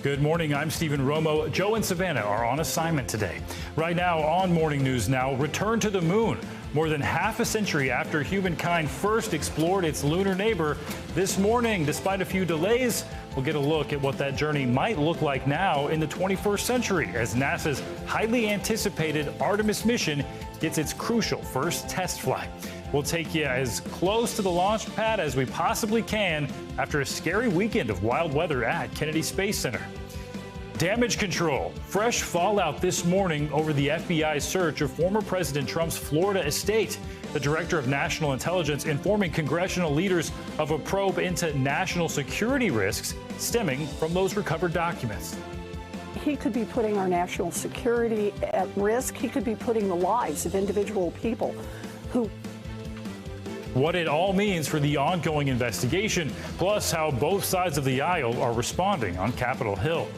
Good morning, I'm Stephen Romo. Joe and Savannah are on assignment today. Right now on Morning News Now, return to the moon. More than half a century after humankind first explored its lunar neighbor, this morning, despite a few delays, we'll get a look at what that journey might look like now in the 21st century as NASA's highly anticipated Artemis mission gets its crucial first test flight. We'll take you as close to the launch pad as we possibly can after a scary weekend of wild weather at Kennedy Space Center. Damage control. Fresh fallout this morning over the FBI's search of former President Trump's Florida estate. The director of national intelligence informing congressional leaders of a probe into national security risks stemming from those recovered documents. He could be putting our national security at risk. He could be putting the lives of individual people who... What it all means for the ongoing investigation, plus how both sides of the aisle are responding on Capitol Hill.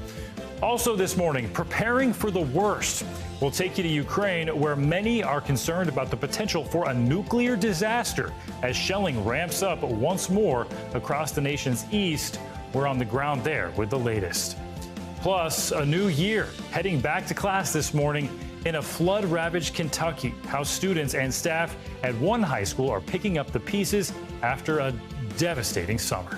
Also this morning, preparing for the worst. We'll take you to Ukraine, where many are concerned about the potential for a nuclear disaster as shelling ramps up once more across the nation's east. We're on the ground there with the latest. Plus, a new year, heading back to class this morning in a flood-ravaged Kentucky. How students and staff at one high school are picking up the pieces after a devastating summer.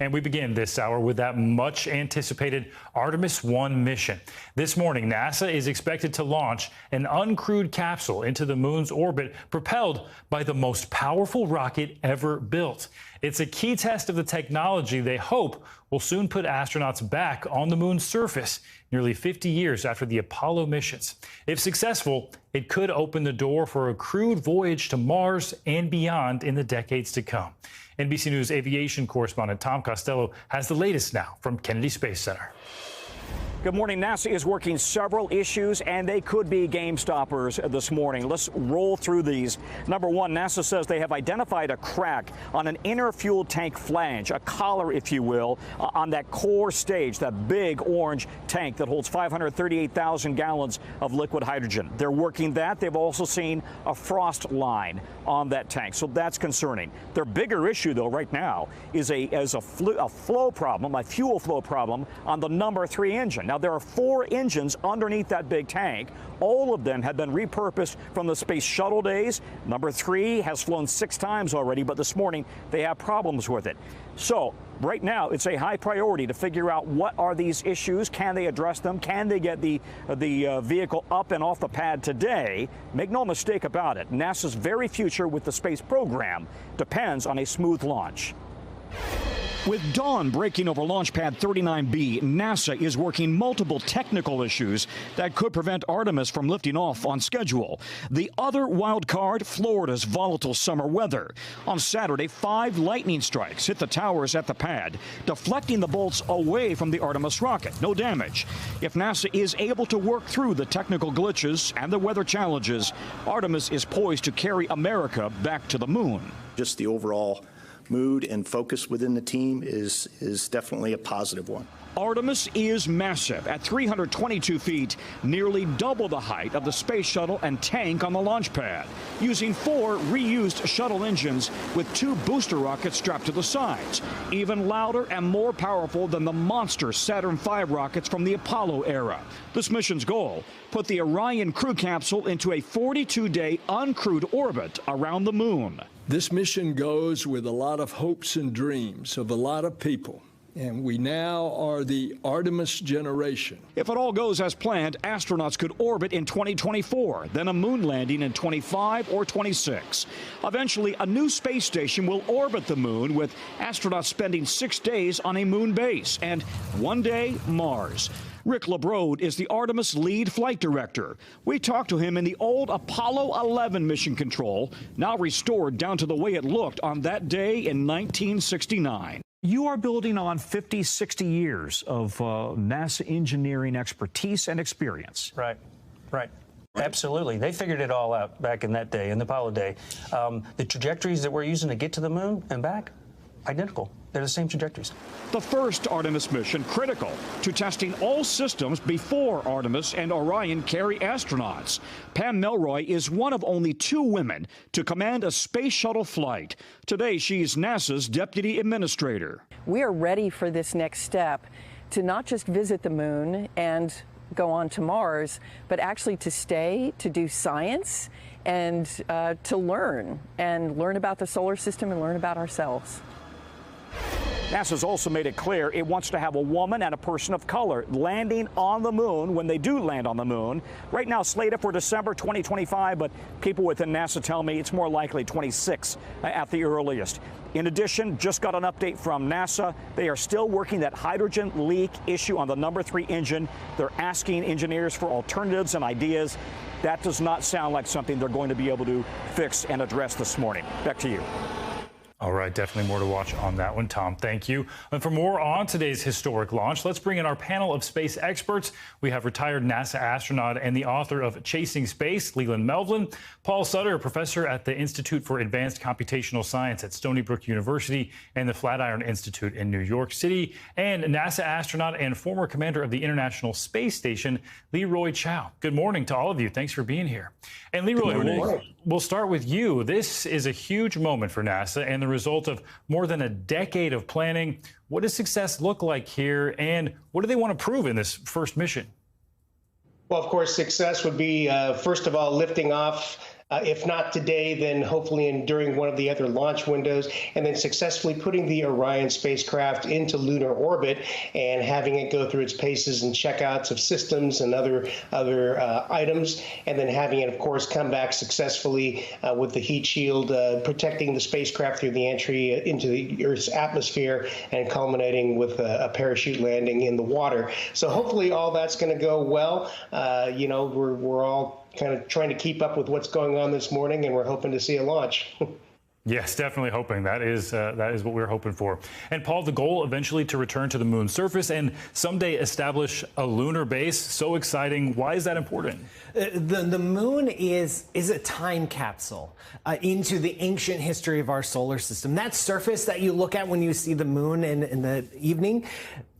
And we begin this hour with that much-anticipated Artemis 1 mission. This morning, NASA is expected to launch an uncrewed capsule into the moon's orbit, propelled by the most powerful rocket ever built. It's a key test of the technology they hope will soon put astronauts back on the moon's surface, nearly 50 years after the Apollo missions. If successful, it could open the door for a crewed voyage to Mars and beyond in the decades to come. NBC News aviation correspondent Tom Costello has the latest now from Kennedy Space Center. Good morning. NASA is working several issues, and they could be game stoppers this morning. Let's roll through these. Number one, NASA says they have identified a crack on an inner fuel tank flange, a collar, if you will, on that core stage, that big orange tank that holds 538,000 gallons of liquid hydrogen. They're working that. They've also seen a frost line on that tank, so that's concerning. Their bigger issue, though, right now is a flow problem, a fuel flow problem on the number 3 engine. Now, there are 4 engines underneath that big tank. All of them have been repurposed from the space shuttle days. Number 3 has flown 6 times already, but this morning they have problems with it. So right now it's a high priority to figure out what are these issues. Can they address them? Can they get the vehicle up and off the pad today? Make no mistake about it, NASA's very future with the space program depends on a smooth launch. With dawn breaking over Launch Pad 39B, NASA is working multiple technical issues that could prevent Artemis from lifting off on schedule. The other wild card, Florida's volatile summer weather. On Saturday, 5 lightning strikes hit the towers at the pad, deflecting the bolts away from the Artemis rocket. No damage. If NASA is able to work through the technical glitches and the weather challenges, Artemis is poised to carry America back to the moon. Just the overall mood and focus within the team is definitely a positive one. Artemis is massive at 322 feet, nearly double the height of the space shuttle and tank on the launch pad, using 4 reused shuttle engines with 2 booster rockets strapped to the sides, even louder and more powerful than the monster Saturn V rockets from the Apollo era. This mission's goal, put the Orion crew capsule into a 42-day uncrewed orbit around the moon. This mission goes with a lot of hopes and dreams of a lot of people. And we now are the Artemis generation. If it all goes as planned, astronauts could orbit in 2024, then a moon landing in 25 or 26. Eventually, a new space station will orbit the moon, with astronauts spending 6 days on a moon base, and one day, Mars. Rick LeBrode is the Artemis lead flight director. We talked to him in the old Apollo 11 mission control, now restored down to the way it looked on that day in 1969. You are building on 50, 60 years of NASA engineering expertise and experience. Right. Absolutely. They figured it all out back in that day, in the Apollo day. The trajectories that we're using to get to the moon and back, identical. They're the same trajectories. The first Artemis mission critical to testing all systems before Artemis and Orion carry astronauts. Pam Melroy is one of only 2 women to command a space shuttle flight. Today, she's NASA's deputy administrator. we are ready for this next step to not just visit the moon and go on to Mars, but actually to stay, to do science, and to learn about the solar system and learn about ourselves. NASA's also made it clear it wants to have a woman and a person of color landing on the moon when they do land on the moon. Right now slated for December 2025, but people within NASA tell me it's more likely 26 at the earliest. In addition, just got an update from NASA. They are still working that hydrogen leak issue on the number 3 engine. They're asking engineers for alternatives and ideas. That does not sound like something they're going to be able to fix and address this morning. Back to you. All right, definitely more to watch on that one, Tom. Thank you. And for more on today's historic launch, let's bring in our panel of space experts. We have retired NASA astronaut and the author of Chasing Space, Leland Melvin, Paul Sutter, professor at the Institute for Advanced Computational Science at Stony Brook University and the Flatiron Institute in New York City, and NASA astronaut and former commander of the International Space Station, Leroy Chiao. Good morning to all of you. Thanks for being here. And Leroy, we'll start with you. This is a huge moment for NASA and the result of more than a decade of planning. What does success look like here, and what do they want to prove in this first mission? Well, of course, success would be, first of all, lifting off. If not today, then hopefully during one of the other launch windows, and then successfully putting the Orion spacecraft into lunar orbit and having it go through its paces and checkouts of systems and other items, and then having it, of course, come back successfully with the heat shield protecting the spacecraft through the entry into the Earth's atmosphere and culminating with a parachute landing in the water. So hopefully all that's going to go well. You know, we're all kind of trying to keep up with what's going on this morning, and we're hoping to see a launch. Yes, definitely hoping. That is what we're hoping for. And Paul, the goal eventually to return to the moon's surface and someday establish a lunar base. So exciting. Why is that important? The moon is a time capsule into the ancient history of our solar system. That surface that you look at when you see the moon in the evening,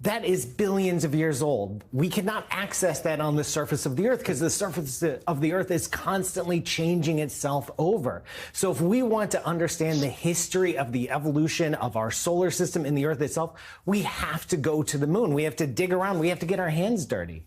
that is billions of years old. We cannot access that on the surface of the Earth because the surface of the Earth is constantly changing itself over. So if we want to understand the history of the evolution of our solar system and the Earth itself, we have to go to the moon. We have to dig around. We have to get our hands dirty.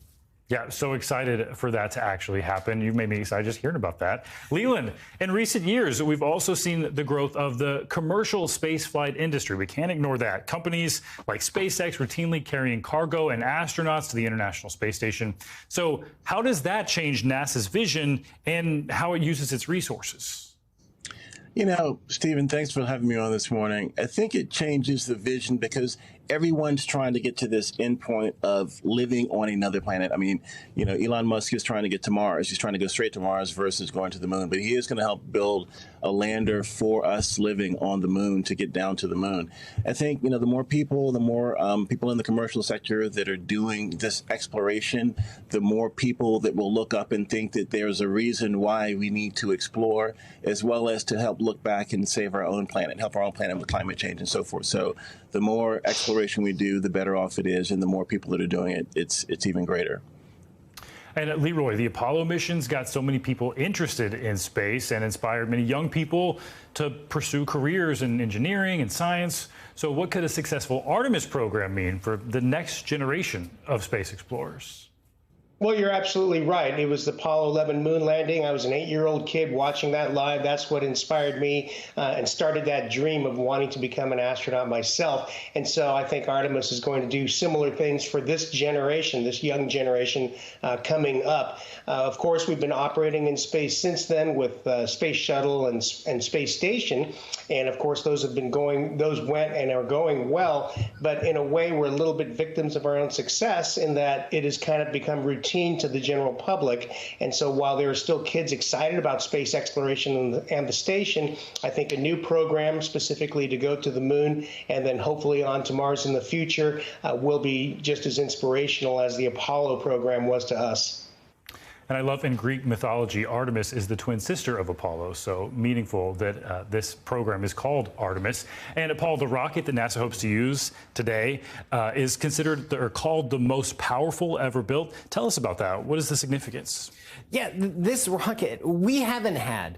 Yeah, so excited for that to actually happen. You've made me excited just hearing about that. Leland, in recent years, we've also seen the growth of the commercial spaceflight industry. We can't ignore that. Companies like SpaceX routinely carrying cargo and astronauts to the International Space Station. So how does that change NASA's vision and how it uses its resources? You know, Stephen, thanks for having me on this morning. I think it changes the vision because everyone's trying to get to this endpoint of living on another planet. I mean, you know, Elon Musk is trying to get to Mars. He's trying to go straight to Mars versus going to the moon. But he is going to help build a lander for us living on the moon to get down to the moon. I think, you know, the more people in the commercial sector that are doing this exploration, the more people that will look up and think that there's a reason why we need to explore, as well as to help look back and save our own planet, help our own planet with climate change and so forth. So the more exploration we do, the better off it is, and the more people that are doing it, it's even greater. And Leroy, the Apollo missions got so many people interested in space and inspired many young people to pursue careers in engineering and science. So what could a successful Artemis program mean for the next generation of space explorers? Well, you're absolutely right. It was the Apollo 11 moon landing. I was an 8-year-old kid watching that live. That's what inspired me and started that dream of wanting to become an astronaut myself. And so I think Artemis is going to do similar things for this generation, this young generation coming up. Of course, we've been operating in space since then with Space Shuttle and Space Station. And of course, those went and are going well. But in a way, we're a little bit victims of our own success in that it has kind of become routine to the general public. And so while there are still kids excited about space exploration and the station, I think a new program specifically to go to the moon and then hopefully on to Mars in the future will be just as inspirational as the Apollo program was to us. And I love in Greek mythology, Artemis is the twin sister of Apollo, so meaningful that this program is called Artemis. And Paul, the rocket that NASA hopes to use today is considered or called the most powerful ever built. Tell us about that. What is the significance? Yeah, this rocket, we haven't had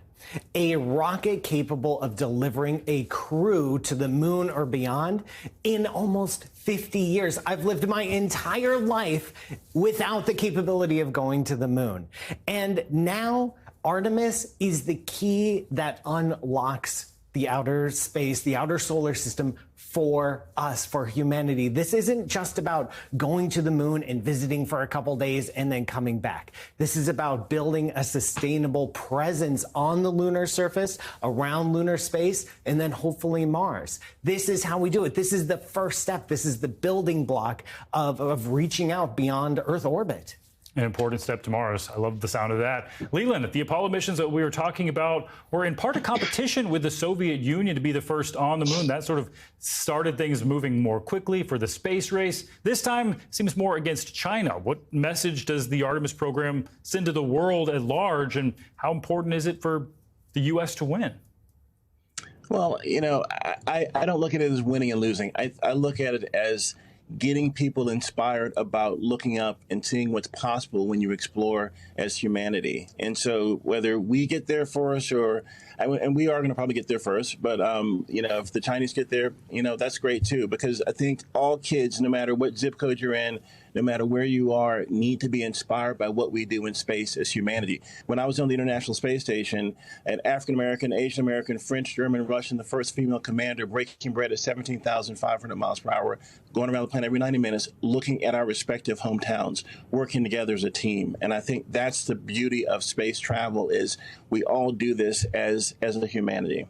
A rocket capable of delivering a crew to the moon or beyond in almost 50 years. I've lived my entire life without the capability of going to the moon. And now Artemis is the key that unlocks the outer space, the outer solar system for us, for humanity. This isn't just about going to the moon and visiting for a couple days and then coming back. This is about building a sustainable presence on the lunar surface, around lunar space, and then hopefully Mars. This is how we do it. This is the first step. This is the building block of reaching out beyond Earth orbit. An important step to Mars. I love the sound of that. Leland, the Apollo missions that we were talking about were in part a competition with the Soviet Union to be the first on the moon. That sort of started things moving more quickly for the space race. This time seems more against China. What message does the Artemis program send to the world at large, and how important is it for the U.S. to win? Well, you know, I don't look at it as winning and losing. I look at it as getting people inspired about looking up and seeing what's possible when you explore as humanity. And so whether we get there first and we are going to probably get there first, but, you know, if the Chinese get there, you know, that's great too, because I think all kids, no matter what zip code you're in, no matter where you are, need to be inspired by what we do in space as humanity. When I was on the International Space Station, an African-American, Asian-American, French, German, Russian, the first female commander, breaking bread at 17,500 miles per hour, going around the planet every 90 minutes, looking at our respective hometowns, working together as a team. And I think that's the beauty of space travel, is we all do this as a humanity.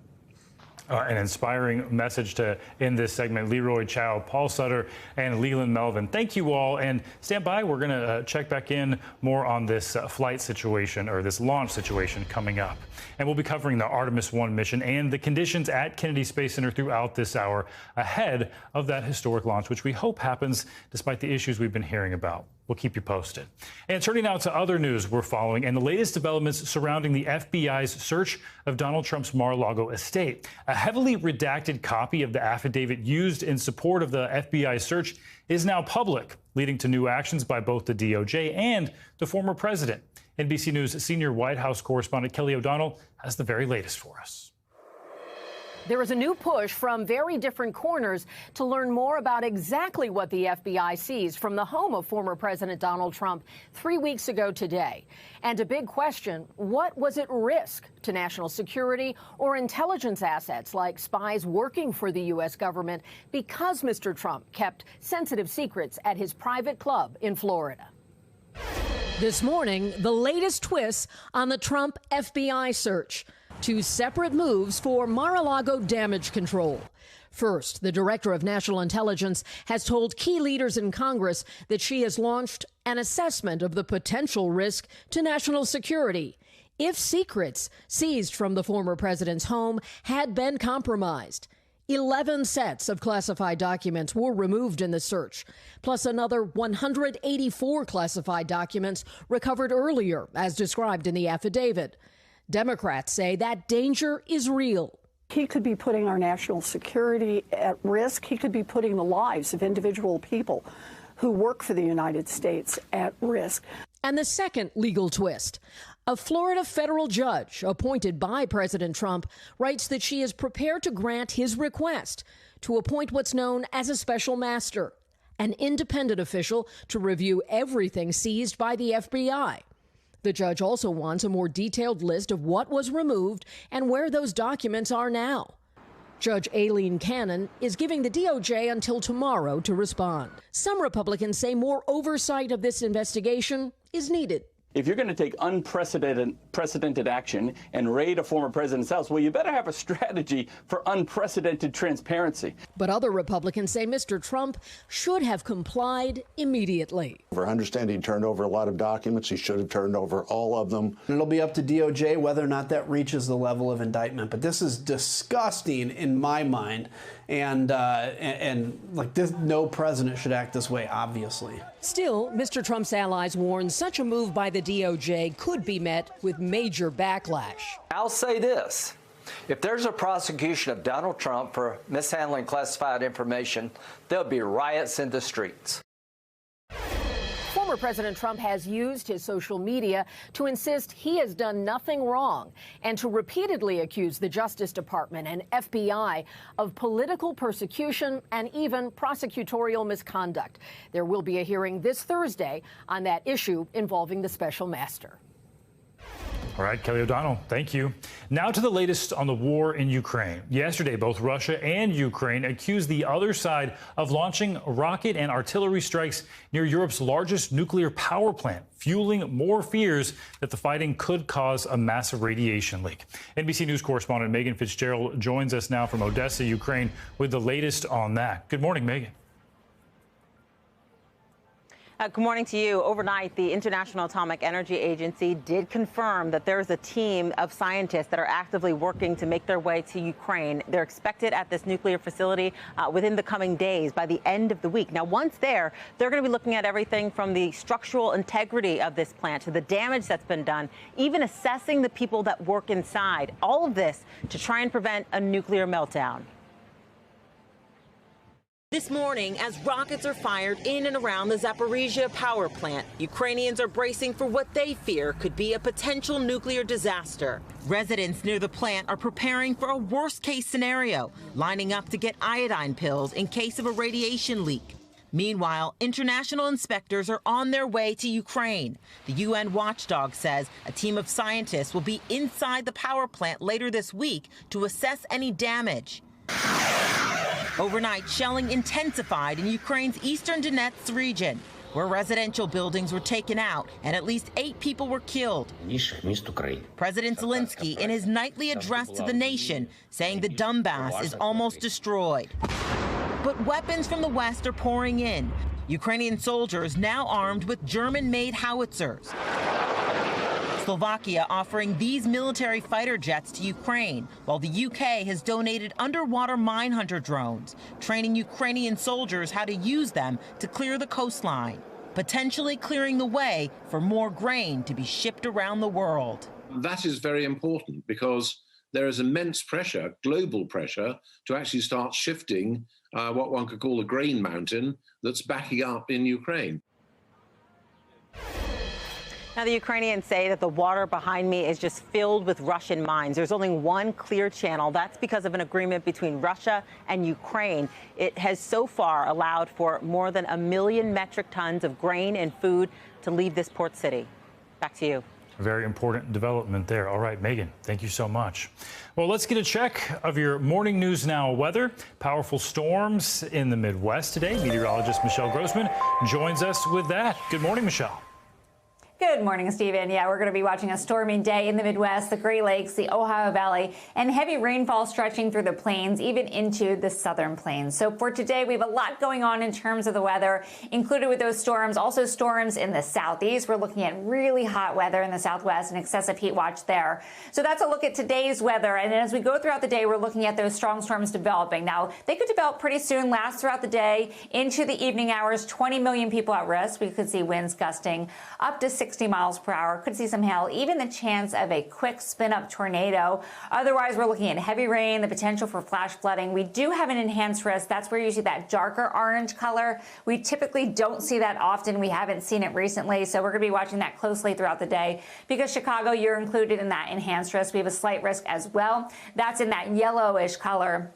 An inspiring message to end this segment. Leroy Chow, Paul Sutter, and Leland Melvin. Thank you all, and stand by. We're going to check back in more on this flight situation, or this launch situation, coming up. And we'll be covering the Artemis 1 mission and the conditions at Kennedy Space Center throughout this hour ahead of that historic launch, which we hope happens despite the issues we've been hearing about. We'll keep you posted. And turning now to other news we're following and the latest developments surrounding the FBI's search of Donald Trump's Mar-a-Lago estate. A heavily redacted copy of the affidavit used in support of the FBI search is now public, leading to new actions by both the DOJ and the former president. NBC News senior White House correspondent Kelly O'Donnell has the very latest for us. There is a new push from very different corners to learn more about exactly what the FBI seized from the home of former President Donald Trump 3 weeks ago today. And a big question, what was at risk to national security or intelligence assets like spies working for the U.S. government because Mr. Trump kept sensitive secrets at his private club in Florida? This morning, the latest twists on the Trump FBI search. 2 separate moves for Mar-a-Lago damage control. First, the director of national intelligence has told key leaders in Congress that she has launched an assessment of the potential risk to national security if secrets seized from the former president's home had been compromised. 11 sets of classified documents were removed in the search, plus another 184 classified documents recovered earlier, as described in the affidavit. Democrats say that danger is real. He could be putting our national security at risk. He could be putting the lives of individual people who work for the United States at risk. And the second legal twist. A Florida federal judge appointed by President Trump writes that she is prepared to grant his request to appoint what's known as a special master, an independent official to review everything seized by the FBI. The judge also wants a more detailed list of what was removed and where those documents are now. Judge Aileen Cannon is giving the DOJ until tomorrow to respond. Some Republicans say more oversight of this investigation is needed. If you're going to take unprecedented action and raid a former president's house, well, you better have a strategy for unprecedented transparency. But other Republicans say Mr. Trump should have complied immediately. I understand he turned over a lot of documents. He should have turned over all of them. It'll be up to DOJ whether or not that reaches the level of indictment. But this is disgusting in my mind. And like this, no president should act this way, obviously. Still, Mr. Trump's allies warn such a move by the DOJ could be met with major backlash. I'll say this. If there's a prosecution of Donald Trump for mishandling classified information, there'll be riots in the streets. Former President Trump has used his social media to insist he has done nothing wrong and to repeatedly accuse the Justice Department and FBI of political persecution and even prosecutorial misconduct. There will be a hearing this Thursday on that issue involving the special master. All right, Kelly O'Donnell, thank you. Now to the latest on the war in Ukraine. Yesterday, both Russia and Ukraine accused the other side of launching rocket and artillery strikes near Europe's largest nuclear power plant, fueling more fears that the fighting could cause a massive radiation leak. NBC News correspondent Megan Fitzgerald joins us now from Odessa, Ukraine, with the latest on that. Good morning, Megan. Good morning to you. Overnight, the International Atomic Energy Agency did confirm that there's a team of scientists that are actively working to make their way to Ukraine. They're expected at this nuclear facility within the coming days, by the end of the week. Now, once there, they're going to be looking at everything from the structural integrity of this plant to the damage that's been done, even assessing the people that work inside. All of this to try and prevent a nuclear meltdown. This morning, as rockets are fired in and around the Zaporizhzhia power plant, Ukrainians are bracing for what they fear could be a potential nuclear disaster. Residents near the plant are preparing for a worst-case scenario, lining up to get iodine pills in case of a radiation leak. Meanwhile, international inspectors are on their way to Ukraine. The UN watchdog says a team of scientists will be inside the power plant later this week to assess any damage. Overnight, shelling intensified in Ukraine's eastern Donetsk region, where residential buildings were taken out and at least 8 people were killed. President Zelensky, in his nightly address to the nation, saying the Donbass is almost destroyed. But weapons from the West are pouring in. Ukrainian soldiers now armed with German-made howitzers. Slovakia offering these military fighter jets to Ukraine, while the UK has donated underwater mine hunter drones, training Ukrainian soldiers how to use them to clear the coastline, potentially clearing the way for more grain to be shipped around the world. That is very important because there is immense pressure, global pressure, to actually start shifting what one could call a grain mountain that's backing up in Ukraine. Now, the Ukrainians say that the water behind me is just filled with Russian mines. There's only one clear channel. That's because of an agreement between Russia and Ukraine. It has so far allowed for more than 1 million metric tons of grain and food to leave this port city. Back to you. Very important development there. All right, Megan, thank you so much. Well, let's get a check of your Morning News Now weather. Powerful storms in the Midwest today. Meteorologist Michelle Grossman joins us with that. Good morning, Michelle. Good morning, Stephen. Yeah, we're going to be watching a stormy day in the Midwest, the Great Lakes, the Ohio Valley, and heavy rainfall stretching through the plains, even into the southern plains. So for today, we have a lot going on in terms of the weather, included with those storms. Also storms in the southeast. We're looking at really hot weather in the southwest and excessive heat watch there. So that's a look at today's weather. And as we go throughout the day, we're looking at those strong storms developing. Now, they could develop pretty soon, last throughout the day into the evening hours. 20 million people at risk. We could see winds gusting up to 60 miles per hour. Could see some hail, even the chance of a quick spin-up tornado. Otherwise, we're looking at heavy rain, the potential for flash flooding. We do have an enhanced risk. That's where you see that darker orange color. We typically don't see that often. We haven't seen it recently, so we're going to be watching that closely throughout the day. Because Chicago, you're included in that enhanced risk. We have a slight risk as well. That's in that yellowish color,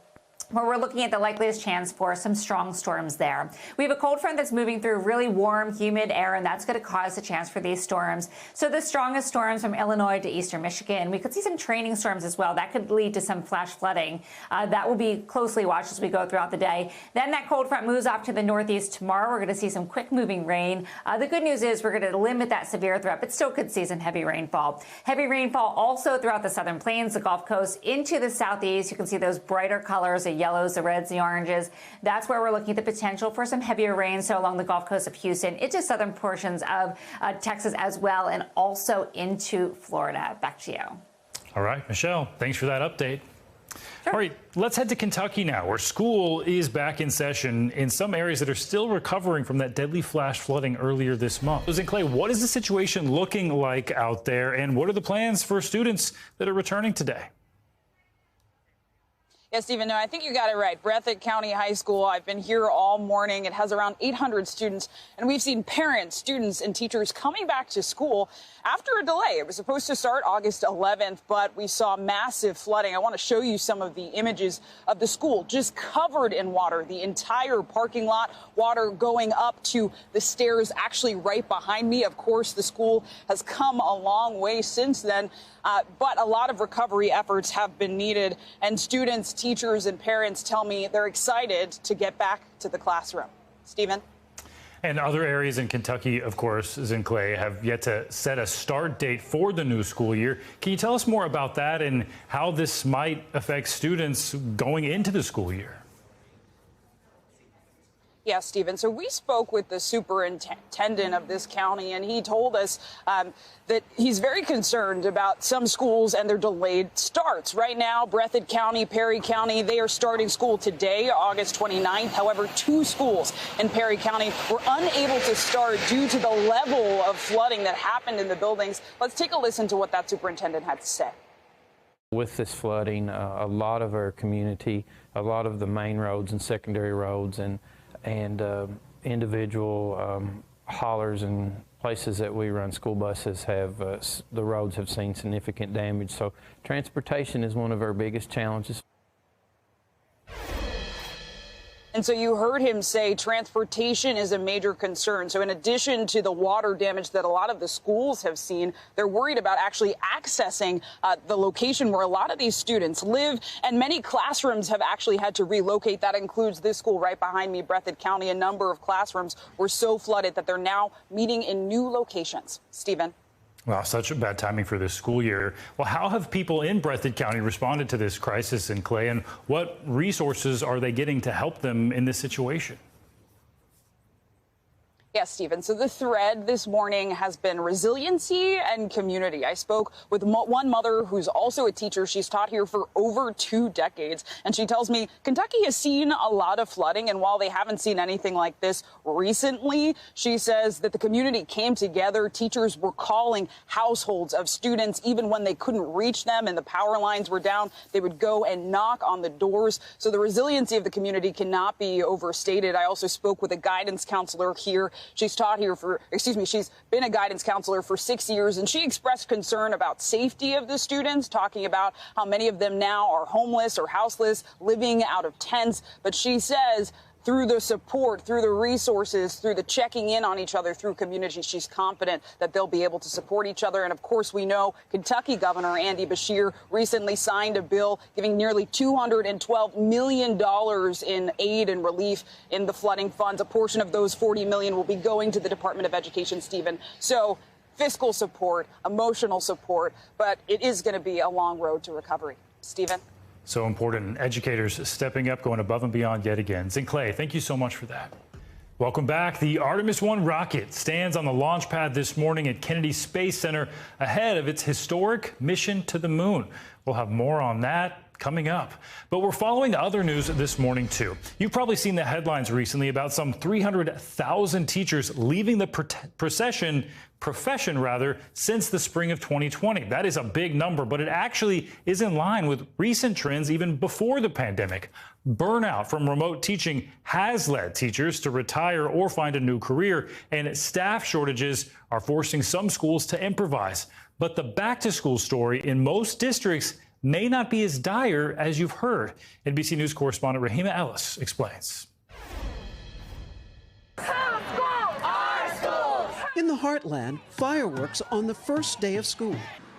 where we're looking at the likeliest chance for some strong storms there. We have a cold front that's moving through really warm, humid air, and that's going to cause a chance for these storms. So the strongest storms from Illinois to eastern Michigan. We could see some training storms as well. That could lead to some flash flooding. That will be closely watched as we go throughout the day. Then that cold front moves off to the northeast tomorrow. We're going to see some quick moving rain. The good news is we're going to limit that severe threat, but still could see some heavy rainfall. Heavy rainfall also throughout the southern plains, the Gulf Coast into the southeast. You can see those brighter colors, the yellows, the reds, the oranges. That's where we're looking at the potential for some heavier rain. So along the Gulf Coast of Houston, into southern portions of Texas as well, and also into Florida. Back to you. All right, Michelle, thanks for that update. Sure. All right, let's head to Kentucky now, where school is back in session in some areas that are still recovering from that deadly flash flooding earlier this month. And Clay, what is the situation looking like out there, and what are the plans for students that are returning today? Yes, Stephen, no, I think you got it right. Breathitt County High School, I've been here all morning. It has around 800 students, and we've seen parents, students, and teachers coming back to school after a delay. It was supposed to start August 11th, but we saw massive flooding. I want to show you some of the images of the school just covered in water, the entire parking lot, water going up to the stairs actually right behind me. Of course, the school has come a long way since then, but a lot of recovery efforts have been needed, and students, teachers, and parents tell me they're excited to get back to the classroom. Stephen? And other areas in Kentucky, of course, Clay, have yet to set a start date for the new school year. Can you tell us more about that and how this might affect students going into the school year? Yes, Stephen. So we spoke with the superintendent of this county, and he told us that he's very concerned about some schools and their delayed starts. Right now, Breathitt County, Perry County, they are starting school today, August 29th. However, 2 schools in Perry County were unable to start due to the level of flooding that happened in the buildings. Let's take a listen to what that superintendent had to say. With this flooding, a lot of our community, a lot of the main roads and secondary roads and individual haulers and places that we run school buses have, the roads have seen significant damage. So transportation is one of our biggest challenges. And so you heard him say transportation is a major concern. So in addition to the water damage that a lot of the schools have seen, they're worried about actually accessing the location where a lot of these students live. And many classrooms have actually had to relocate. That includes this school right behind me, Breathitt County. A number of classrooms were so flooded that they're now meeting in new locations. Stephen? Wow, such bad timing for this school year. Well, how have people in Breathitt County responded to this crisis, Clay, and what resources are they getting to help them in this situation? Yes, Stephen. So the thread this morning has been resiliency and community. I spoke with one mother who's also a teacher. She's taught here for over 2 decades. And she tells me Kentucky has seen a lot of flooding. And while they haven't seen anything like this recently, she says that the community came together. Teachers were calling households of students even when they couldn't reach them and the power lines were down. They would go and knock on the doors. So the resiliency of the community cannot be overstated. I also spoke with a guidance counselor here. She's she's been a guidance counselor for 6 years, and she expressed concern about safety of the students, talking about how many of them now are homeless or houseless, living out of tents. But she says through the support, through the resources, through the checking in on each other, through community, she's confident that they'll be able to support each other. And of course, we know Kentucky Governor Andy Beshear recently signed a bill giving nearly $212 million in aid and relief in the flooding funds. A portion of those $40 million will be going to the Department of Education, Stephen. So fiscal support, emotional support, but it is going to be a long road to recovery. Stephen? So important. Educators stepping up, going above and beyond yet again. Clay, thank you so much for that. Welcome back. The Artemis 1 rocket stands on the launch pad this morning at Kennedy Space Center ahead of its historic mission to the moon. We'll have more on that coming up. But we're following other news this morning, too. You've probably seen the headlines recently about some 300,000 teachers leaving the profession since the spring of 2020. That is a big number, but it actually is in line with recent trends even before the pandemic. Burnout from remote teaching has led teachers to retire or find a new career, and staff shortages are forcing some schools to improvise. But the back-to-school story in most districts may not be as dire as you've heard. NBC News correspondent Rahima Ellis explains. In the heartland, fireworks on the first day of school.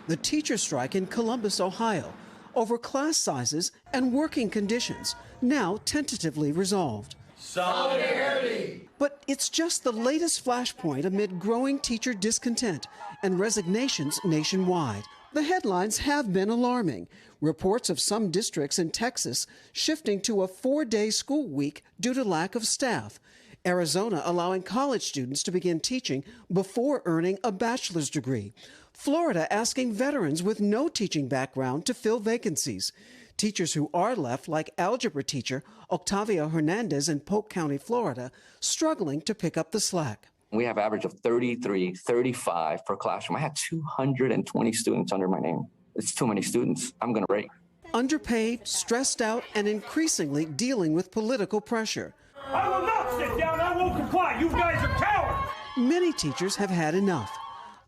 The teacher strike in Columbus, Ohio, over class sizes and working conditions, now tentatively resolved. Solidarity! But it's just the latest flashpoint amid growing teacher discontent and resignations nationwide. The headlines have been alarming. Reports of some districts in Texas shifting to a 4-day school week due to lack of staff. Arizona allowing college students to begin teaching before earning a bachelor's degree. Florida asking veterans with no teaching background to fill vacancies. Teachers who are left, like algebra teacher Octavio Hernandez in Polk County, Florida, struggling to pick up the slack. We have an average of 33, 35 per classroom. I had 220 students under my name. It's too many students. I'm going to break. underpaid, stressed out, and increasingly dealing with political pressure. I will not sit down. I won't comply. You guys are cowards. Many teachers have had enough.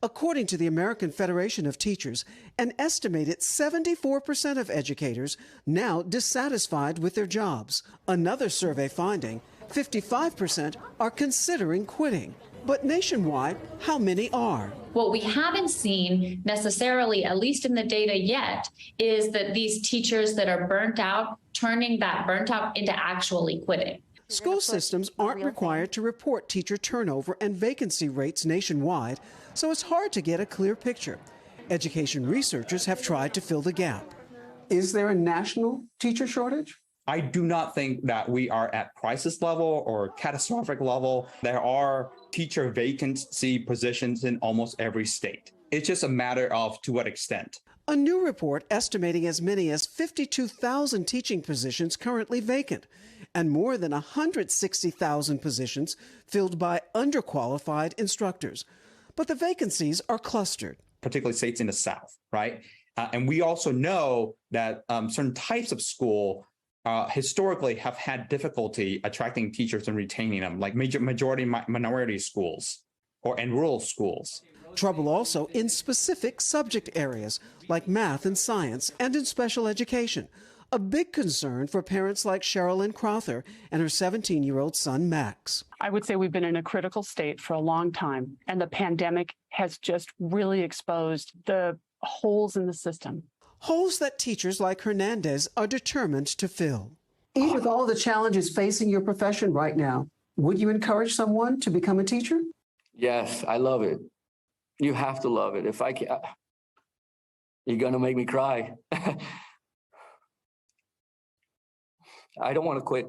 According to the American Federation of Teachers, an estimated 74% of educators now dissatisfied with their jobs. Another survey finding, 55% are considering quitting. But nationwide, how many are? What we haven't seen necessarily, at least in the data yet, is that these teachers that are burnt out, turning that burnt out into actually quitting. School systems aren't required to report teacher turnover and vacancy rates nationwide, so it's hard to get a clear picture. Education researchers have tried to fill the gap. Is there a national teacher shortage? I do not think that we are at crisis level or catastrophic level. There are teacher vacancy positions in almost every state. It's just a matter of to what extent. A new report estimating as many as 52,000 teaching positions currently vacant, and more than 160,000 positions filled by underqualified instructors. But the vacancies are clustered. Particularly states in the South, right? And we also know that certain types of school historically have had difficulty attracting teachers and retaining them, like majority minority schools and rural schools. Trouble also in specific subject areas like math and science and in special education. A big concern for parents like Sherilyn Crowther and her 17-year-old son, Max. I would say we've been in a critical state for a long time, and the pandemic has just really exposed the holes in the system. Holes that teachers like Hernandez are determined to fill. Even with all the challenges facing your profession right now, would you encourage someone to become a teacher? Yes, I love it. You have to love it. If I can, you're going to make me cry. I don't want to quit.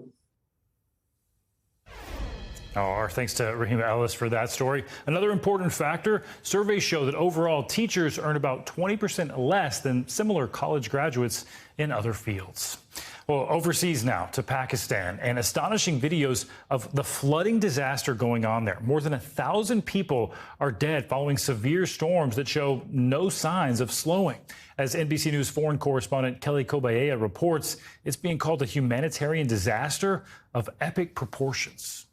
Our thanks to Rahima Ellis for that story. Another important factor, surveys show that overall teachers earn about 20% less than similar college graduates in other fields. Well, overseas now to Pakistan, and astonishing videos of the flooding disaster going on there. More than 1,000 people are dead following severe storms that show no signs of slowing. As NBC News foreign correspondent Kelly Kobayea reports, it's being called a humanitarian disaster of epic proportions.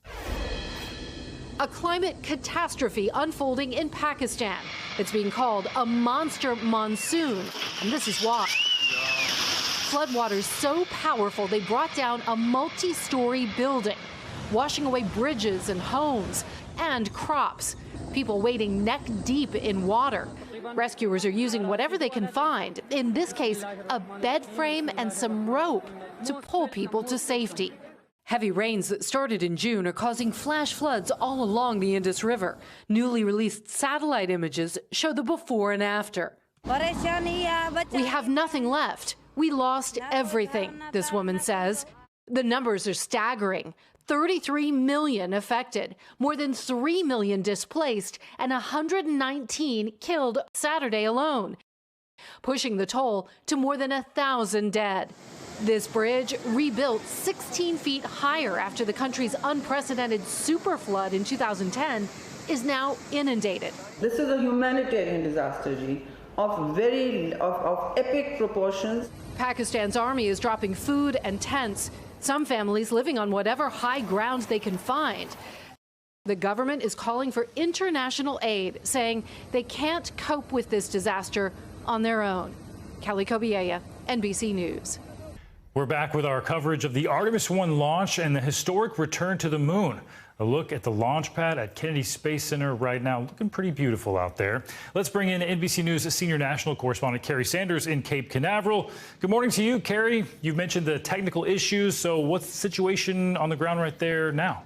A climate catastrophe unfolding in Pakistan. It's being called a monster monsoon, and this is why. Floodwaters so powerful they brought down a multi-story building, washing away bridges and homes and crops. People wading neck deep in water. Rescuers are using whatever they can find, in this case, a bed frame and some rope to pull people to safety. Heavy rains that started in June are causing flash floods all along the Indus River. Newly released satellite images show the before and after. We have nothing left. We lost everything, this woman says. The numbers are staggering. 33 million affected, more than 3 million displaced, and 119 killed Saturday alone, pushing the toll to more than 1,000 dead. This bridge, rebuilt 16 feet higher after the country's unprecedented super flood in 2010, is now inundated. This is a humanitarian disaster, G, of epic proportions. Pakistan's army is dropping food and tents, some families living on whatever high ground they can find. The government is calling for international aid, saying they can't cope with this disaster on their own. Kelly Kobayea, NBC News. We're back with our coverage of the Artemis 1 launch and the historic return to the moon. A look at the launch pad at Kennedy Space Center right now, looking pretty beautiful out there. Let's bring in NBC News senior national correspondent Carrie Sanders in Cape Canaveral. Good morning to you, Carrie. You've mentioned the technical issues, so what's the situation on the ground right there now?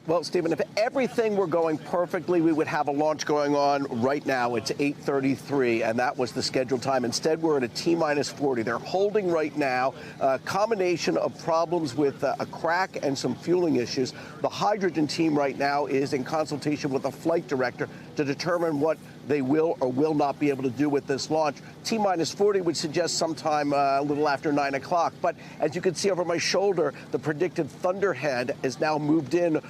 Well, Stephen, if everything were going perfectly, we would have a launch going on right now. It's 8:33, and that was the scheduled time. Instead, we're at a T-minus 40. They're holding right now. A combination of problems with a crack and some fueling issues. The hydrogen team right now is in consultation with the flight director to determine what they will or will not be able to do with this launch. T-minus 40 would suggest sometime a little after 9 o'clock. But as you can see over my shoulder, the predicted thunderhead is now moved in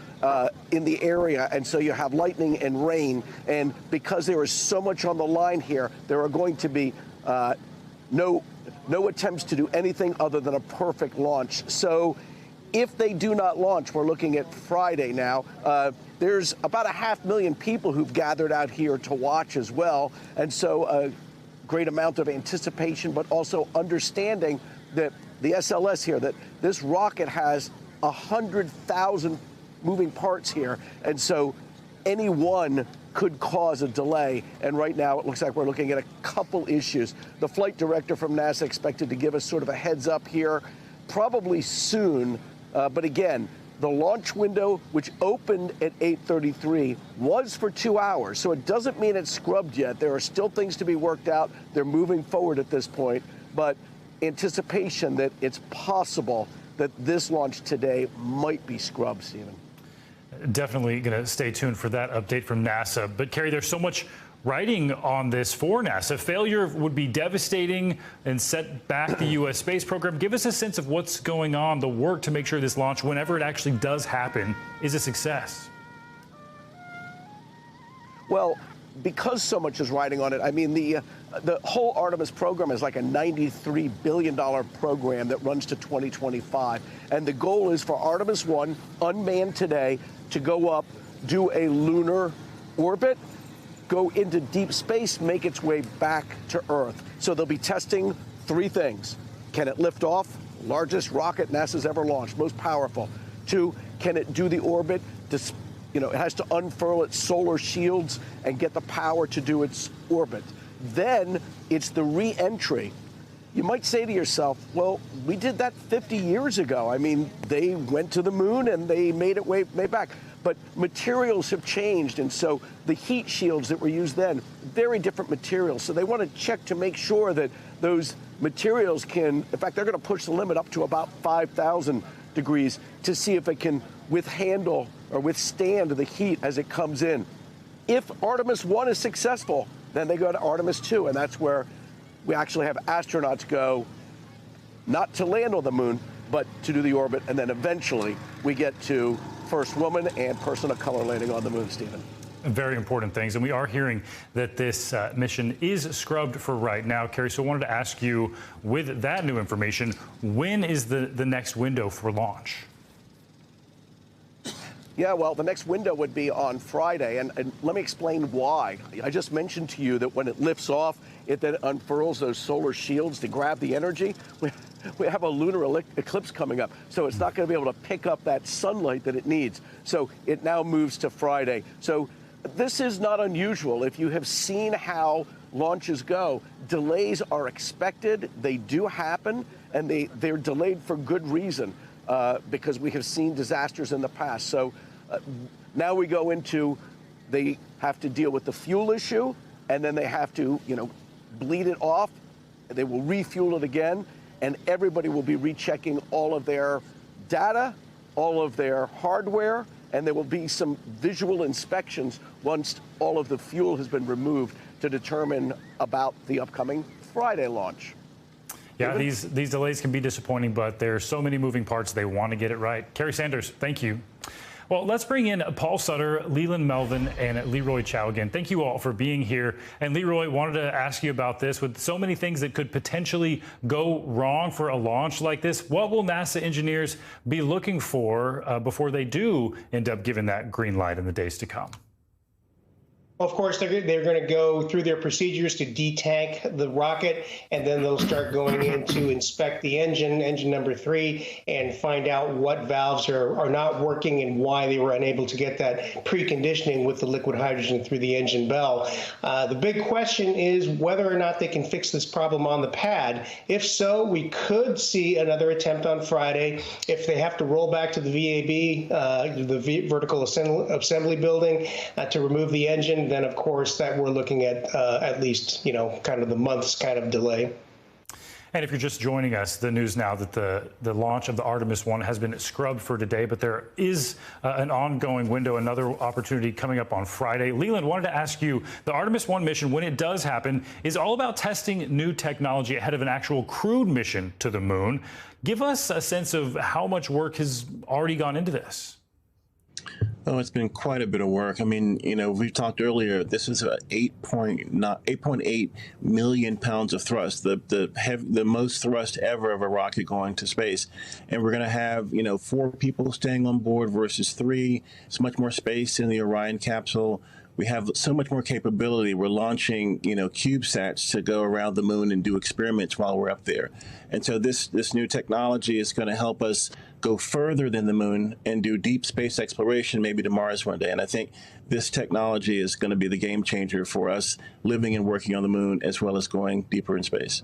the area. And so you have lightning and rain. And because there is so much on the line here, there are going to be no attempts to do anything other than a perfect launch. So if they do not launch, we're looking at Friday now. There's about 500,000 people who've gathered out here to watch as well. And so a great amount of anticipation, but also understanding that the SLS here, that this rocket has 100,000 moving parts here. And so any one could cause a delay. And right now it looks like we're looking at a couple issues. The flight director from NASA expected to give us sort of a heads up here probably soon. But again, the launch window, which opened at 8:33, was for 2 hours. So it doesn't mean it's scrubbed yet. There are still things to be worked out. They're moving forward at this point. But anticipation that it's possible that this launch today might be scrubbed, Stephen. Definitely going to stay tuned for that update from NASA. But, Kerry, there's so much writing on this for NASA. Failure would be devastating and set back the U.S. space program. Give us a sense of what's going on, the work to make sure this launch, whenever it actually does happen, is a success. Well, because so much is riding on it, I mean, the whole Artemis program is like a $93 billion program that runs to 2025. And the goal is for Artemis 1, unmanned today, to go up, do a lunar orbit, go into deep space, make its way back to Earth. So they'll be testing 3 things. Can it lift off? Largest rocket NASA's ever launched, most powerful. 2, can it do the orbit? It has to unfurl its solar shields and get the power to do its orbit. Then it's the re-entry. You might say to yourself, well, we did that 50 years ago. I mean, they went to the moon and they made it way back. But materials have changed, and so the heat shields that were used then, very different materials. So they want to check to make sure that those materials can, in fact, they're going to push the limit up to about 5,000 degrees to see if it can withstand the heat as it comes in. If Artemis 1 is successful, then they go to Artemis 2, and that's where we actually have astronauts go, not to land on the moon, but to do the orbit, and then eventually we get to first woman and person of color landing on the moon, Stephen. Very important things. And we are hearing that this mission is scrubbed for right now, Kerry. So I wanted to ask you, with that new information, when is the next window for launch? Yeah, well, the next window would be on Friday, and let me explain why. I just mentioned to you that when it lifts off, it then unfurls those solar shields to grab the energy. We have a lunar eclipse coming up, so it's not going to be able to pick up that sunlight that it needs. So it now moves to Friday. So this is not unusual. If you have seen how launches go, delays are expected. They do happen, and they're delayed for good reason because we have seen disasters in the past. So now we go into, they have to deal with the fuel issue, and then they have to, bleed it off. They will refuel it again, and everybody will be rechecking all of their data, all of their hardware, and there will be some visual inspections once all of the fuel has been removed to determine about the upcoming Friday launch. Yeah, these delays can be disappointing, but there's so many moving parts. They want to get it right. Kerry Sanders, thank you. Well, let's bring in Paul Sutter, Leland Melvin, and Leroy Chow again. Thank you all for being here. And Leroy, wanted to ask you about this. With so many things that could potentially go wrong for a launch like this, what will NASA engineers be looking for before they do end up giving that green light in the days to come? Of course, they're going to go through their procedures to detank the rocket, and then they'll start going in to inspect the engine number 3, and find out what valves are not working and why they were unable to get that preconditioning with the liquid hydrogen through the engine bell. The big question is whether or not they can fix this problem on the pad. If so, we could see another attempt on Friday. If they have to roll back to the VAB, the vertical assembly building, to remove the engine, then of course that we're looking at least, kind of the month's kind of delay. And if you're just joining us, the news now that the launch of the Artemis 1 has been scrubbed for today, but there is an ongoing window, another opportunity coming up on Friday. Leland, wanted to ask you, the Artemis 1 mission, when it does happen, is all about testing new technology ahead of an actual crewed mission to the moon. Give us a sense of how much work has already gone into this. Oh, it's been quite a bit of work. I mean, we talked earlier, this is 8.8 million pounds of thrust, the most thrust ever of a rocket going to space. And we're going to have, 4 people staying on board versus 3. It's much more space in the Orion capsule. We have so much more capability. We're launching, CubeSats to go around the moon and do experiments while we're up there. And so this new technology is going to help us go further than the moon and do deep space exploration, maybe to Mars one day. And I think this technology is going to be the game changer for us living and working on the moon, as well as going deeper in space.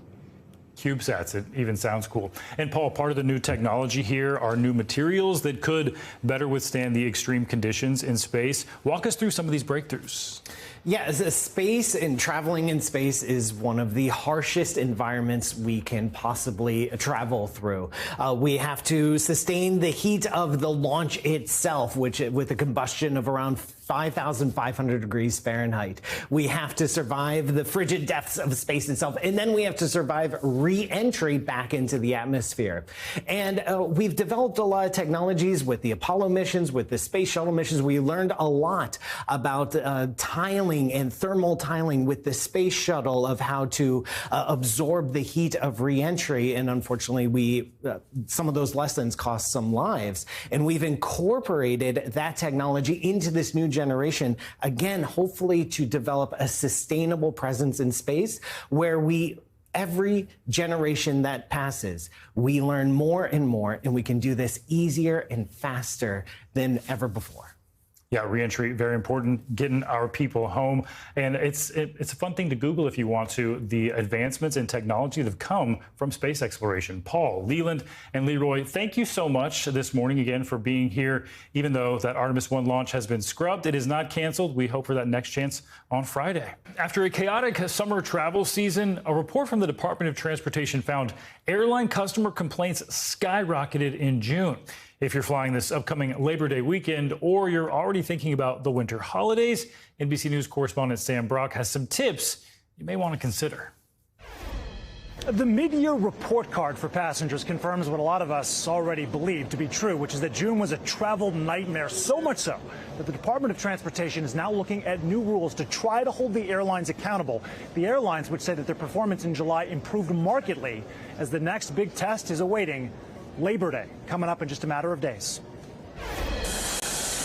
CubeSats, it even sounds cool. And Paul, part of the new technology here are new materials that could better withstand the extreme conditions in space. Walk us through some of these breakthroughs. Yeah, space and traveling in space is one of the harshest environments we can possibly travel through. We have to sustain the heat of the launch itself, which with a combustion of around 5,500 degrees Fahrenheit. We have to survive the frigid depths of space itself, and then we have to survive re-entry back into the atmosphere. And we've developed a lot of technologies with the Apollo missions, with the space shuttle missions. We learned a lot about tiling and thermal tiling with the space shuttle, of how to absorb the heat of re-entry. And unfortunately, some of those lessons cost some lives. And we've incorporated that technology into this new generation, again, hopefully to develop a sustainable presence in space where every generation that passes, we learn more and more, and we can do this easier and faster than ever before. Yeah, reentry, very important, getting our people home. And it's a fun thing to Google if you want to, the advancements in technology that have come from space exploration. Paul, Leland, and Leroy, thank you so much this morning again for being here. Even though that Artemis 1 launch has been scrubbed, it is not canceled. We hope for that next chance on Friday. After a chaotic summer travel season, a report from the Department of Transportation found airline customer complaints skyrocketed in June. If you're flying this upcoming Labor Day weekend, or you're already thinking about the winter holidays, NBC News correspondent Sam Brock has some tips you may want to consider. The mid-year report card for passengers confirms what a lot of us already believed to be true, which is that June was a travel nightmare, so much so that the Department of Transportation is now looking at new rules to try to hold the airlines accountable. The airlines would say that their performance in July improved markedly, as the next big test is awaiting Labor Day, coming up in just a matter of days.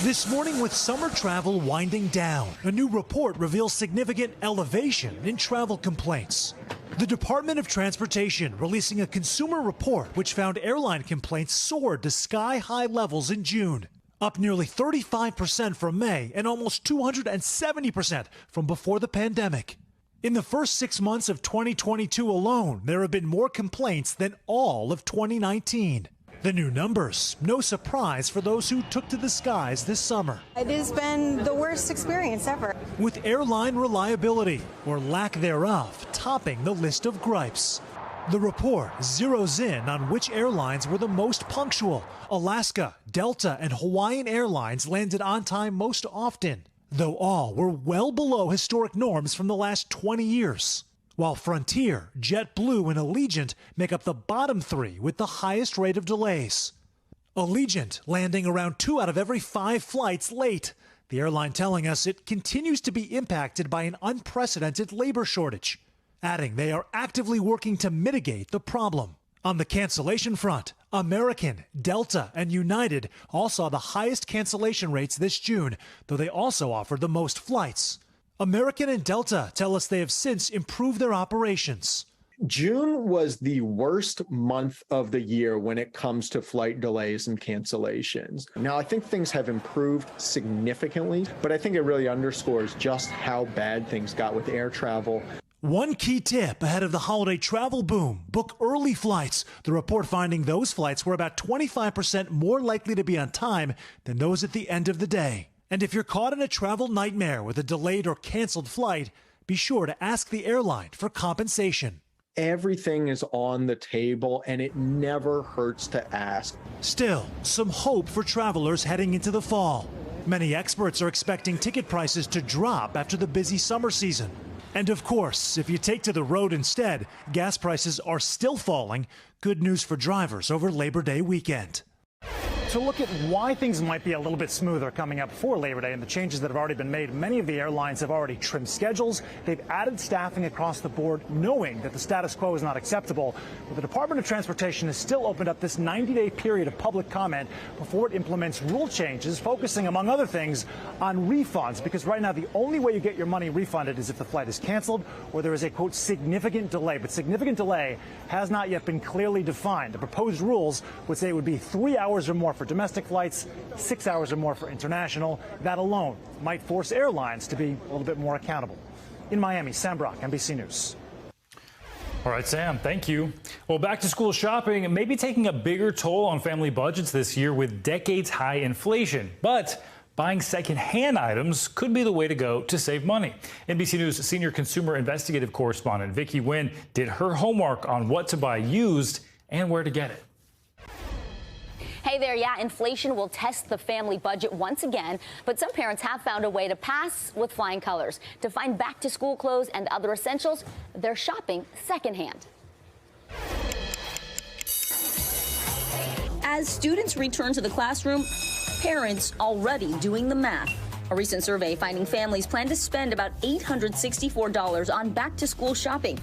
This morning, with summer travel winding down, a new report reveals significant elevation in travel complaints. The Department of Transportation releasing a consumer report which found airline complaints soared to sky-high levels in June, up nearly 35% from May and almost 270% from before the pandemic. In the first 6 months of 2022 alone, there have been more complaints than all of 2019. The new numbers, no surprise for those who took to the skies this summer. It has been the worst experience ever. With airline reliability, or lack thereof, topping the list of gripes. The report zeroes in on which airlines were the most punctual. Alaska, Delta, and Hawaiian Airlines landed on time most often, though all were well below historic norms from the last 20 years. While Frontier, JetBlue, and Allegiant make up the bottom 3 with the highest rate of delays. Allegiant landing around 2 out of every 5 flights late. The airline telling us it continues to be impacted by an unprecedented labor shortage, adding they are actively working to mitigate the problem. On the cancellation front, American, Delta, and United all saw the highest cancellation rates this June, though they also offered the most flights. American and Delta tell us they have since improved their operations. June was the worst month of the year when it comes to flight delays and cancellations. Now, I think things have improved significantly, but I think it really underscores just how bad things got with air travel. One key tip ahead of the holiday travel boom: book early flights. The report finding those flights were about 25% more likely to be on time than those at the end of the day. And if you're caught in a travel nightmare with a delayed or canceled flight, be sure to ask the airline for compensation. Everything is on the table, and it never hurts to ask. Still, some hope for travelers heading into the fall. Many experts are expecting ticket prices to drop after the busy summer season. And of course, if you take to the road instead, gas prices are still falling. Good news for drivers over Labor Day weekend. To look at why things might be a little bit smoother coming up for Labor Day and the changes that have already been made, many of the airlines have already trimmed schedules. They've added staffing across the board, knowing that the status quo is not acceptable. But the Department of Transportation has still opened up this 90-day period of public comment before it implements rule changes, focusing, among other things, on refunds. Because right now, the only way you get your money refunded is if the flight is canceled or there is a, quote, significant delay. But significant delay has not yet been clearly defined. The proposed rules would say it would be 3 hours or more for domestic flights, 6 hours or more for international. That alone might force airlines to be a little bit more accountable. In Miami, Sam Brock, NBC News. All right, Sam, thank you. Well, back to school shopping may be taking a bigger toll on family budgets this year with decades-high inflation. But buying second-hand items could be the way to go to save money. NBC News senior consumer investigative correspondent Vicki Nguyen did her homework on what to buy used and where to get it. Hey there, yeah, inflation will test the family budget once again, but some parents have found a way to pass with flying colors. To find back-to-school clothes and other essentials, they're shopping secondhand. As students return to the classroom, parents already doing the math. A recent survey finding families plan to spend about $864 on back-to-school shopping.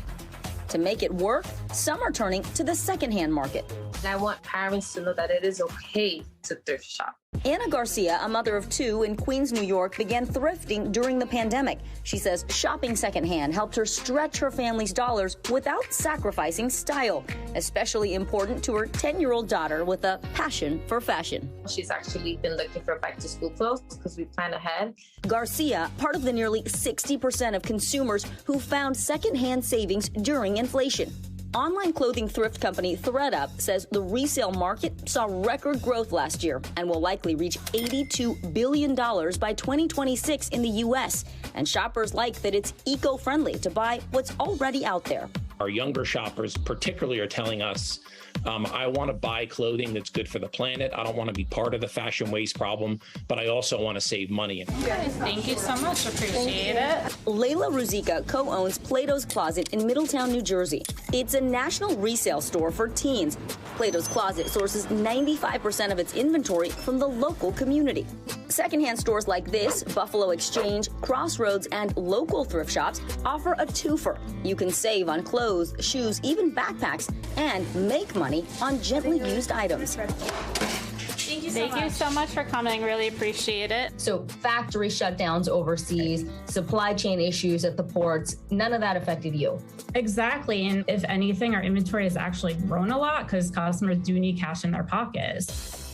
To make it work, some are turning to the secondhand market. I want parents to know that it is okay to thrift shop. Anna Garcia, a mother of two in Queens, New York, began thrifting during the pandemic. She says shopping secondhand helped her stretch her family's dollars without sacrificing style, especially important to her 10-year-old daughter with a passion for fashion. She's actually been looking for back-to-school clothes because we plan ahead. Garcia, part of the nearly 60% of consumers who found secondhand savings during inflation. Online clothing thrift company ThredUp says the resale market saw record growth last year and will likely reach $82 billion by 2026 in the U.S. And shoppers like that it's eco-friendly to buy what's already out there. Our younger shoppers particularly are telling us, I want to buy clothing that's good for the planet. I don't want to be part of the fashion waste problem, but I also want to save money. Thank you so much. Appreciate it. Layla Ruzika co-owns Plato's Closet in Middletown, New Jersey. It's a national resale store for teens. Plato's Closet sources 95% of its inventory from the local community. Secondhand stores like this, Buffalo Exchange, Crossroads, and local thrift shops offer a twofer. You can save on clothes, shoes, even backpacks, and make money on gently used items. Thank you so much for coming. Really appreciate it. So factory shutdowns overseas, supply chain issues at the ports, none of that affected you. Exactly. And if anything, our inventory has actually grown a lot because customers do need cash in their pockets.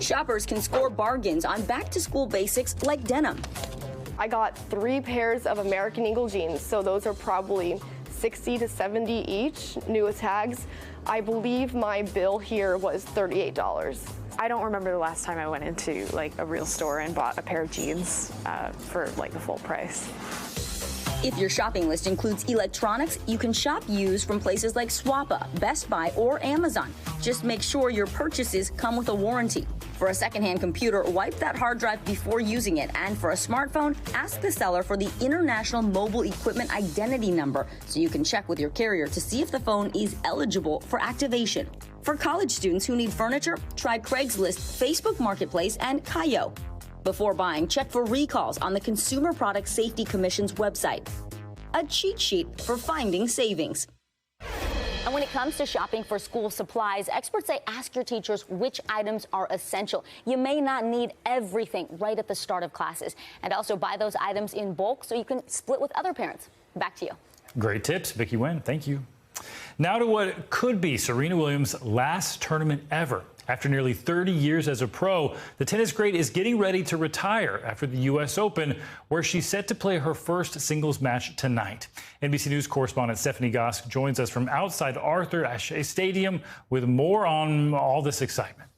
Shoppers can score bargains on back-to-school basics like denim. I got 3 pairs of American Eagle jeans, so those are probably 60 to 70 each, new tags. I believe my bill here was $38. I don't remember the last time I went into like a real store and bought a pair of jeans for like the full price. If your shopping list includes electronics, you can shop used from places like Swappa, Best Buy, or Amazon. Just make sure your purchases come with a warranty. For a secondhand computer, wipe that hard drive before using it. And for a smartphone, ask the seller for the International Mobile Equipment Identity Number so you can check with your carrier to see if the phone is eligible for activation. For college students who need furniture, try Craigslist, Facebook Marketplace, and Kayo. Before buying, check for recalls on the Consumer Product Safety Commission's website. A cheat sheet for finding savings. And when it comes to shopping for school supplies, experts say ask your teachers which items are essential. You may not need everything right at the start of classes. And also buy those items in bulk so you can split with other parents. Back to you. Great tips, Vicki Nguyen. Thank you. Now to what could be Serena Williams' last tournament ever. After nearly 30 years as a pro, the tennis great is getting ready to retire after the U.S. Open, where she's set to play her first singles match tonight. NBC News correspondent Stephanie Gosk joins us from outside Arthur Ashe Stadium with more on all this excitement.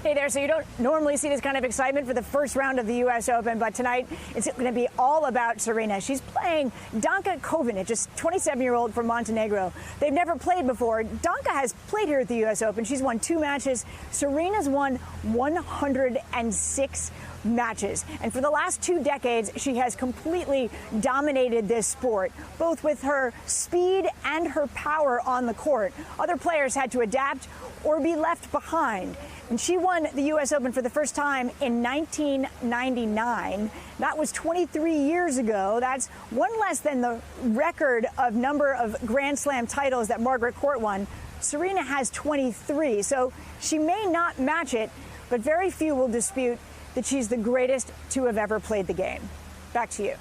Hey there. So you don't normally see this kind of excitement for the first round of the U.S. Open, but tonight it's going to be all about Serena. She's playing Danka Kovinic, just 27-year-old from Montenegro. They've never played before. Danka has played here at the U.S. Open. She's won 2 matches. Serena's won 106 matches. And for the last 2 decades, she has completely dominated this sport, both with her speed and her power on the court. Other players had to adapt or be left behind. And she won the U.S. Open for the first time in 1999. That was 23 years ago. That's one less than the record of number of Grand Slam titles that Margaret Court won. Serena has 23, so she may not match it, but very few will dispute that she's the greatest to have ever played the game. Back to you.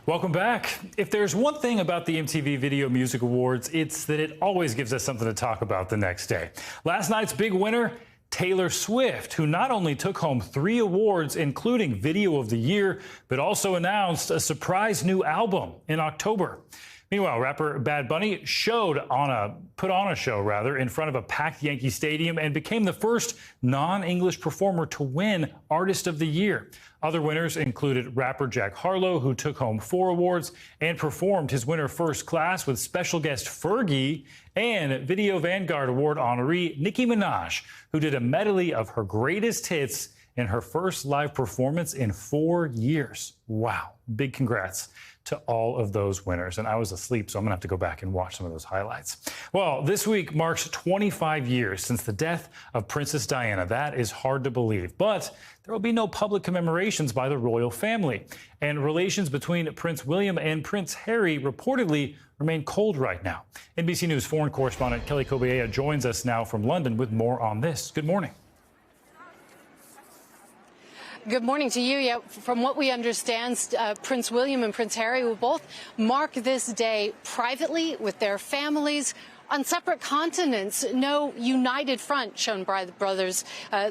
Welcome back. If there's one thing about the MTV Video Music Awards, it's that it always gives us something to talk about the next day. Last night's big winner, Taylor Swift, who not only took home 3 awards, including Video of the Year, but also announced a surprise new album in October. Meanwhile, rapper Bad Bunny put on a show in front of a packed Yankee Stadium and became the first non-English performer to win Artist of the Year. Other winners included rapper Jack Harlow, who took home 4 awards and performed his winner first class with special guest Fergie, and Video Vanguard Award honoree Nicki Minaj, who did a medley of her greatest hits in her first live performance in 4 years. Wow. Big congrats to all of those winners. And I was asleep, so I'm gonna have to go back and watch some of those highlights. Well, this week marks 25 years since the death of Princess Diana. That is hard to believe, but there will be no public commemorations by the royal family. And relations between Prince William and Prince Harry reportedly remain cold right now. NBC News foreign correspondent Kelly Kobiea joins us now from London with more on this. Good morning. Good morning to you. Yeah, from what we understand, Prince William and Prince Harry will both mark this day privately with their families on separate continents. No united front shown by the brothers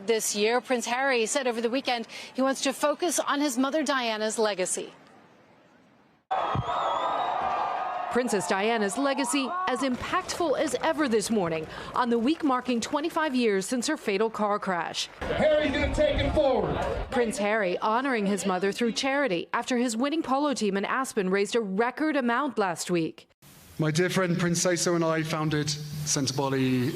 this year. Prince Harry said over the weekend he wants to focus on his mother Diana's legacy. Princess Diana's legacy as impactful as ever this morning on the week marking 25 years since her fatal car crash. Harry's gonna take it forward. Prince Harry honoring his mother through charity after his winning polo team in Aspen raised a record amount last week. My dear friend Prince Saiso and I founded Centre Bali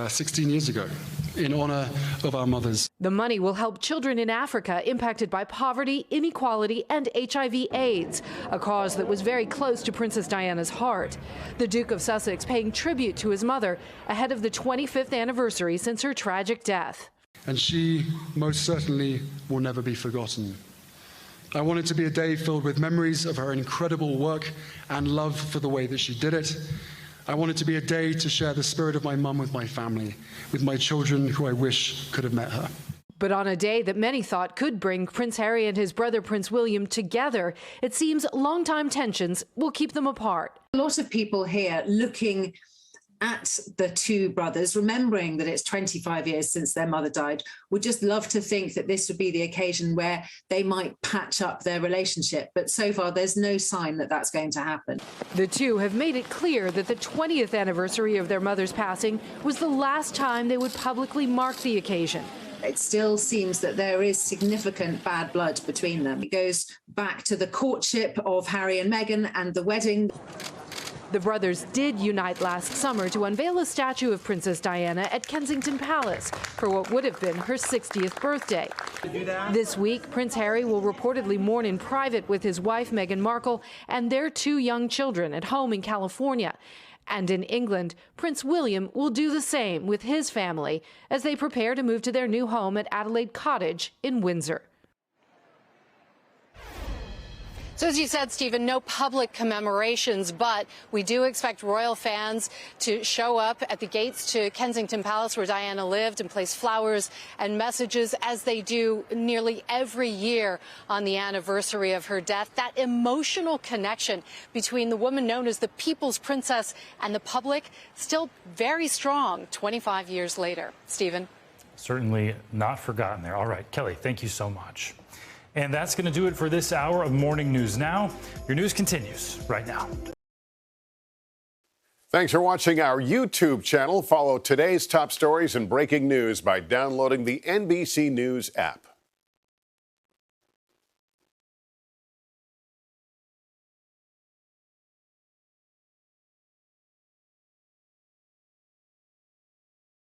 16 years ago in honor of our mothers. The money will help children in Africa impacted by poverty, inequality, and HIV/AIDS, a cause that was very close to Princess Diana's heart. The Duke of Sussex paying tribute to his mother ahead of the 25th anniversary since her tragic death. And she most certainly will never be forgotten. I want it to be a day filled with memories of her incredible work and love for the way that she did it. I want it to be a day to share the spirit of my mum with my family, with my children who I wish could have met her. But on a day that many thought could bring Prince Harry and his brother Prince William together, it seems longtime tensions will keep them apart. A lot of people here looking at the 2 brothers, remembering that it's 25 years since their mother died, would just love to think that this would be the occasion where they might patch up their relationship. But so far, there's no sign that that's going to happen. The 2 have made it clear that the 20th anniversary of their mother's passing was the last time they would publicly mark the occasion. It still seems that there is significant bad blood between them. It goes back to the courtship of Harry and Meghan and the wedding. The brothers did unite last summer to unveil a statue of Princess Diana at Kensington Palace for what would have been her 60th birthday. This week, Prince Harry will reportedly mourn in private with his wife Meghan Markle and their 2 young children at home in California. And in England, Prince William will do the same with his family as they prepare to move to their new home at Adelaide Cottage in Windsor. So as you said, Stephen, no public commemorations, but we do expect royal fans to show up at the gates to Kensington Palace, where Diana lived, and place flowers and messages, as they do nearly every year on the anniversary of her death. That emotional connection between the woman known as the People's Princess and the public still very strong 25 years later. Stephen? Certainly not forgotten there. All right, Kelly, thank you so much. And that's going to do it for this hour of Morning News Now. Your news continues right now. Thanks for watching our YouTube channel. Follow today's top stories and breaking news by downloading the NBC News app.